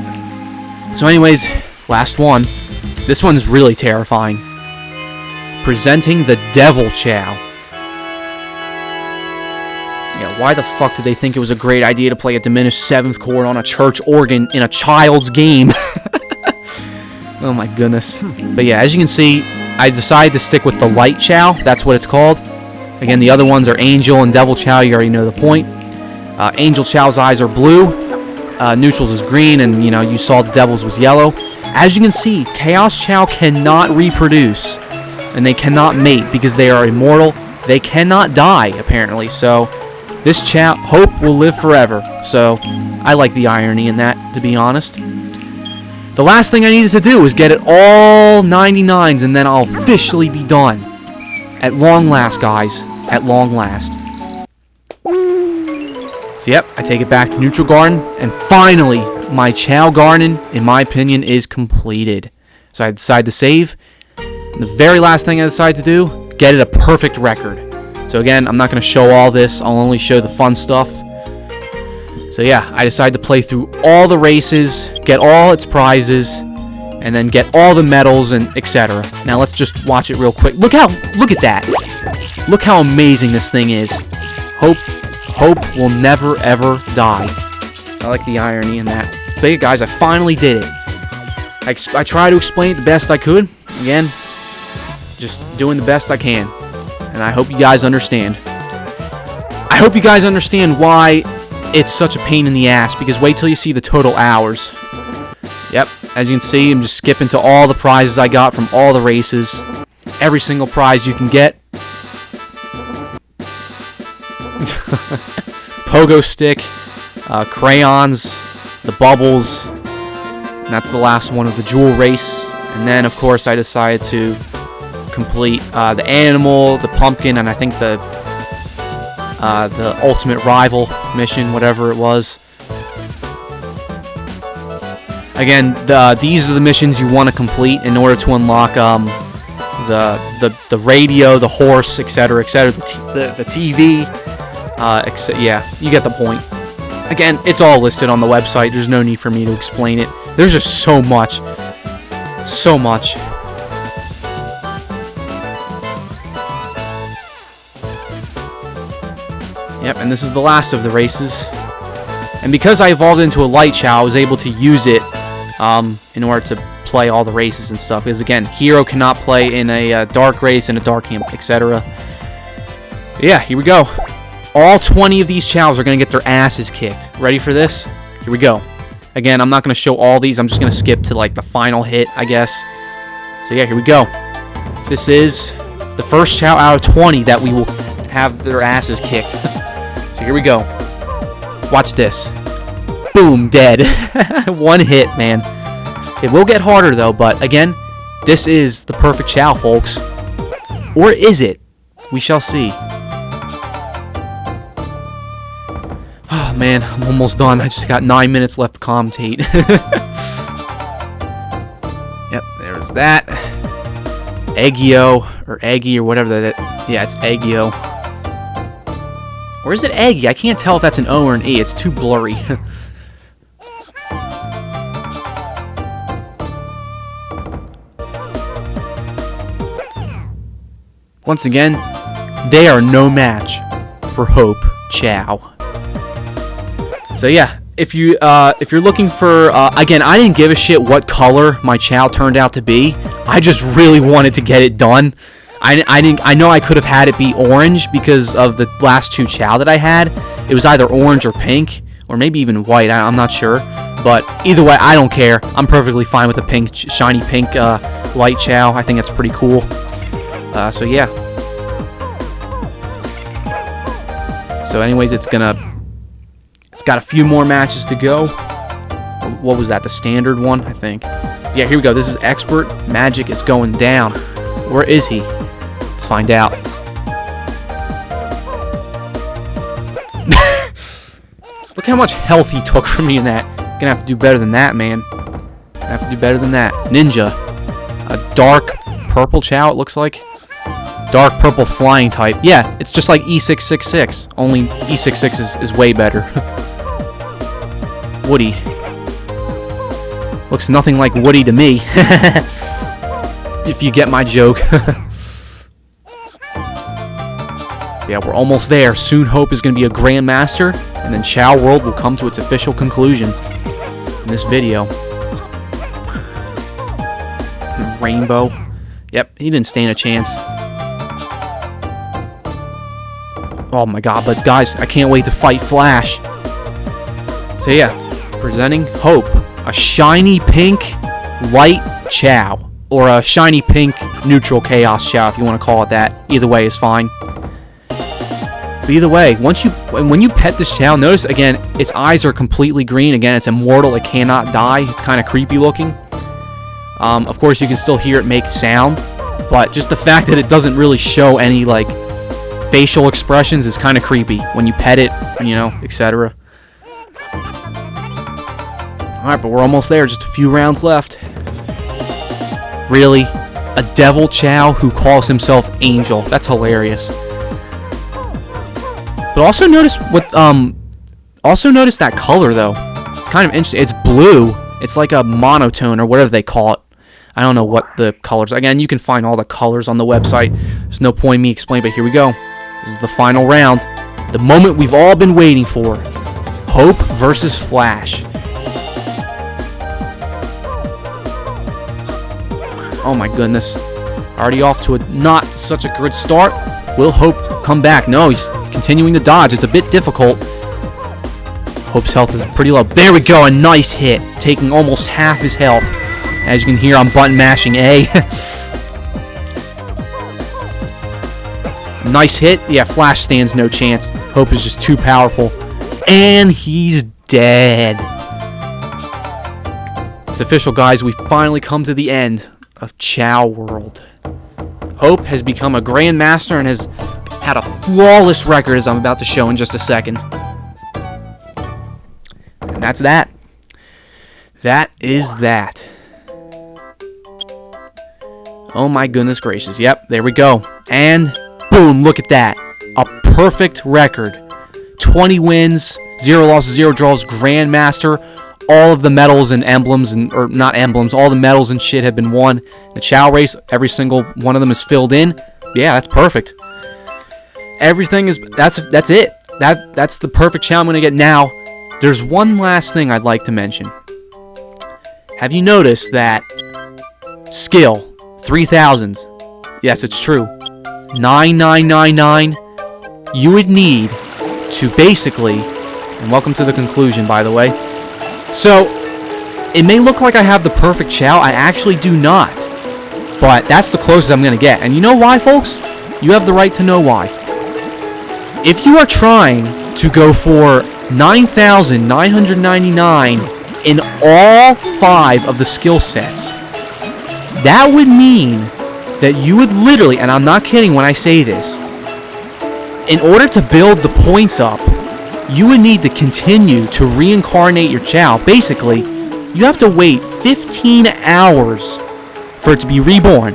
So anyways, last one. This one's really terrifying. Presenting the Devil Chao. Yeah, why the fuck did they think it was a great idea to play a diminished 7th chord on a church organ in a child's game? Oh my goodness. But yeah, as you can see, I decided to stick with the Light Chao. That's what it's called. Again, the other ones are Angel and Devil Chao. You already know the point. Angel Chao's eyes are blue. neutrals is green, and you saw Devils was yellow. As you can see, Chaos Chao cannot reproduce, and they cannot mate because they are immortal. They cannot die, apparently. So this Chao Hope will live forever. So I like the irony in that, to be honest. The last thing I needed to do was get it all 99s, and then I'll officially be done. At long last, guys. At long last. So yep, I take it back to Neutral Garden, and finally, my Chao Garden, in my opinion, is completed. So I decide to save. And the very last thing I decide to do, get it a perfect record. So again, I'm not going to show all this. I'll only show the fun stuff. So yeah, I decide to play through all the races, get all its prizes, and then get all the medals and etc. Now let's just watch it real quick. Look at that. Look how amazing this thing is. Hope will never ever die. I like the irony in that. But yeah, guys, I finally did it. I try to explain it the best I could. Again, just doing the best I can. And I hope you guys understand. I hope you guys understand why it's such a pain in the ass, because wait till you see the total hours. Yep, as you can see, I'm just skipping to all the prizes I got from all the races. Every single prize you can get. Pogo stick, crayons, the bubbles, and that's the last one of the jewel race. And then, of course, I decided to complete the animal, the pumpkin, and I think the ultimate rival mission, whatever it was. Again, these are the missions you want to complete in order to unlock the radio, the horse, etc., etc., the TV. Yeah, you get the point. Again, it's all listed on the website. There's no need for me to explain it. There's just so much. So much. Yep, and this is the last of the races. And because I evolved into a light Chao, I was able to use it in order to play all the races and stuff. Because again, Hero cannot play in a dark race and a dark camp, etc. Yeah, here we go. All 20 of these Chaos are going to get their asses kicked. Ready for this? Here we go. Again, I'm not going to show all these. I'm just going to skip to like the final hit, I guess. So yeah, here we go. This is the first Chao out of 20 that we will have their asses kicked. So here we go. Watch this. Boom, dead. One hit, man. It will get harder though, but again, this is the perfect Chao, folks. Or is it? We shall see. Oh man, I'm almost done. I just got 9 minutes left to commentate. Yep, there's that. Eggio, or Eggy, or whatever that is. Yeah, it's Eggio. Or is it Eggy? I can't tell if that's an O or an E. It's too blurry. Once again, they are no match for Hope Chao. So yeah, if you're looking for again, I didn't give a shit what color my Chao turned out to be. I just really wanted to get it done. I know I could have had it be orange because of the last two Chao that I had. It was either orange or pink, or maybe even white. I'm not sure, but either way, I don't care. I'm perfectly fine with the pink, shiny pink light Chao. I think that's pretty cool. So yeah. So anyways, it's got a few more matches to go. What was that? The standard one, I think. Yeah, here we go. This is Expert. Magic is going down. Where is he? Let's find out. Look how much health he took from me in that. Gonna have to do better than that, man. Gonna have to do better than that. Ninja. A dark purple Chao, it looks like. Dark purple flying type. Yeah, it's just like E666. Only E66 is way better. Woody. Looks nothing like Woody to me. If you get my joke. Yeah, we're almost there. Soon Hope is going to be a Grandmaster, and then Chao World will come to its official conclusion in this video. Rainbow. Yep, he didn't stand a chance. Oh my god, but guys, I can't wait to fight Flash. So yeah, Presenting Hope, a shiny pink light Chao, or a shiny pink neutral chaos Chao, if you want to call it that. Either way is fine. But either way, when you pet this Chao, notice again, its eyes are completely green. Again, it's immortal. It cannot die. It's kind of creepy looking. Of course, you can still hear it make sound, but just the fact that it doesn't really show any like facial expressions is kind of creepy when you pet it, etc. Alright, but we're almost there. Just a few rounds left. Really? A devil Chao who calls himself Angel. That's hilarious. But also notice that color though. It's kind of interesting. It's blue. It's like a monotone or whatever they call it. I don't know what the colors. Again, you can find all the colors on the website. There's no point in me explaining, but here we go. This is the final round. The moment we've all been waiting for. Hope versus Flash. Oh my goodness. Already off to a not such a good start. Will Hope come back? No, he's continuing to dodge. It's a bit difficult. Hope's health is pretty low. There we go. A nice hit. Taking almost half his health. As you can hear, I'm button mashing A. Nice hit. Yeah, Flash stands no chance. Hope is just too powerful. And he's dead. It's official, guys. We finally come to the end of Chao World. Hope has become a Grandmaster and has had a flawless record, as I'm about to show in just a second. And that's that. That is that. Oh my goodness gracious. Yep, there we go. And boom, look at that. A perfect record. 20 wins, 0 losses, 0 draws, Grandmaster. All of the medals and emblems, or not emblems, all the medals and shit have been won. The Chao race, every single one of them is filled in. Yeah, that's perfect. Everything is, that's it. That's the perfect Chao I'm going to get. Now, there's one last thing I'd like to mention. Have you noticed that skill, 3000s, yes, it's true, 9999, you would need to basically, and welcome to the conclusion, by the way. So, it may look like I have the perfect Chao. I actually do not. But that's the closest I'm going to get. And you know why, folks? You have the right to know why. If you are trying to go for 9,999 in all 5 of the skill sets, that would mean that you would literally, and I'm not kidding when I say this, in order to build the points up, you would need to continue to reincarnate your Chao. Basically, you have to wait 15 hours for it to be reborn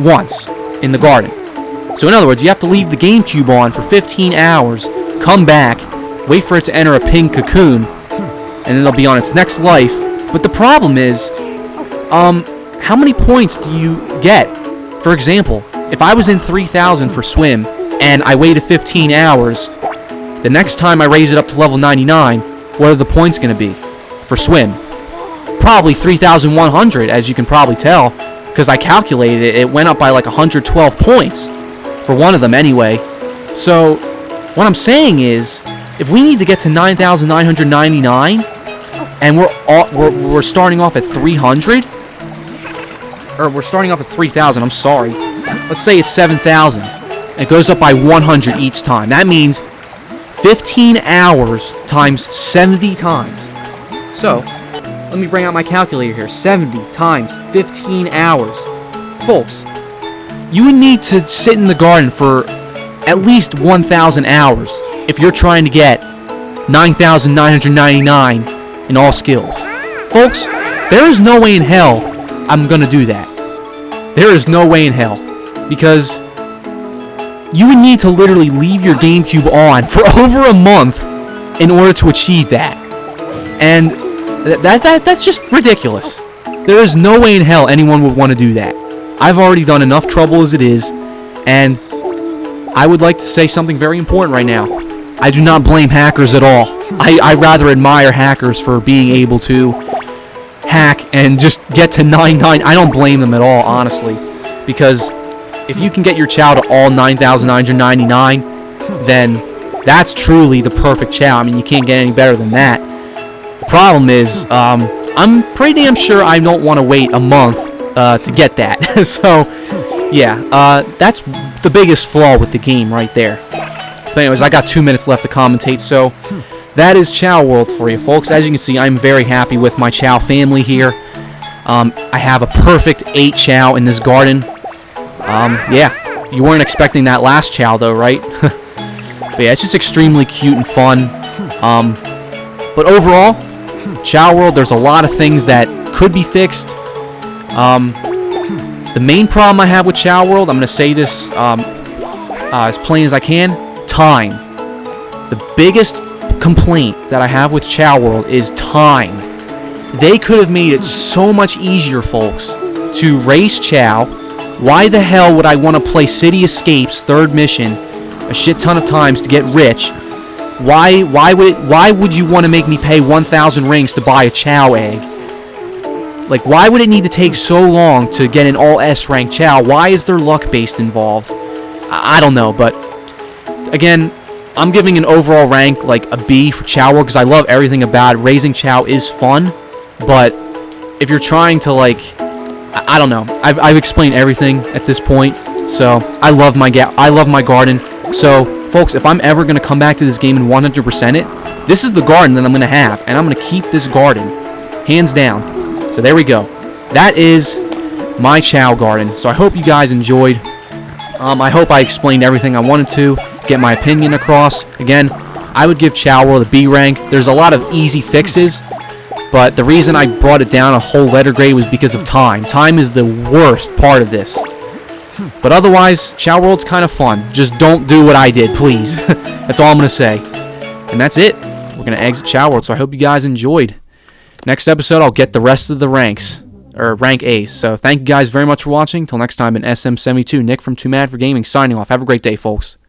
once in the garden. So in other words, you have to leave the GameCube on for 15 hours, come back, wait for it to enter a pink cocoon, and then it'll be on its next life. But the problem is, how many points do you get? For example, if I was in 3000 for swim, and I waited 15 hours, the next time I raise it up to level 99, what are the points going to be for swim? Probably 3,100, as you can probably tell, because I calculated it. It went up by like 112 points for one of them anyway. So what I'm saying is, if we need to get to 9,999, and we're starting off at 300, or we're starting off at 3,000. I'm sorry. Let's say it's 7,000. It goes up by 100 each time. That means 15 hours times 70 times. So, let me bring out my calculator here. 70 times 15 hours. Folks, you would need to sit in the garden for at least 1,000 hours if you're trying to get 9,999 in all skills. Folks, there is no way in hell I'm going to do that. There is no way in hell. Because you would need to literally leave your GameCube on for over a month in order to achieve that. And that's just ridiculous. There is no way in hell anyone would want to do that. I've already done enough trouble as it is, and I would like to say something very important right now. I do not blame hackers at all. I rather admire hackers for being able to hack and just get to 99. I don't blame them at all, honestly, because if you can get your Chao to all 9,999, then that's truly the perfect Chao. I mean, you can't get any better than that. The problem is, I'm pretty damn sure I don't want to wait a month to get that. So, yeah, that's the biggest flaw with the game right there. But anyways, I got 2 minutes left to commentate, so that is Chao World for you, folks. As you can see, I'm very happy with my Chao family here. I have a perfect 8 Chao in this garden. Yeah, you weren't expecting that last Chao, though, right? But yeah, it's just extremely cute and fun. But overall, Chao World, there's a lot of things that could be fixed. The main problem I have with Chao World, I'm going to say this as plain as I can, time. The biggest complaint that I have with Chao World is time. They could have made it so much easier, folks, to race Chao. Why the hell would I want to play City Escapes 3rd mission a shit ton of times to get rich? Why would you want to make me pay 1,000 rings to buy a Chao egg? Like, why would it need to take so long to get an all S rank Chao? Why is there luck based involved? I don't know, but again, I'm giving an overall rank like a B for Chao World because I love everything about it. Raising Chao is fun, but if you're trying to, like, I don't know. I've explained everything at this point, so I love my garden. So, folks, if I'm ever going to come back to this game and 100% it, this is the garden that I'm going to have, and I'm going to keep this garden, hands down. So there we go. That is my Chao garden. So I hope you guys enjoyed. I hope I explained everything I wanted to, get my opinion across. Again, I would give Chao World a B rank. There's a lot of easy fixes, but the reason I brought it down a whole letter grade was because of time. Time is the worst part of this. But otherwise, Chao World's kind of fun. Just don't do what I did, please. That's all I'm going to say. And that's it. We're going to exit Chao World, so I hope you guys enjoyed. Next episode, I'll get the rest of the ranks, or rank A's. So thank you guys very much for watching. Till next time, in SM72, Nick from Too Mad for Gaming, signing off. Have a great day, folks.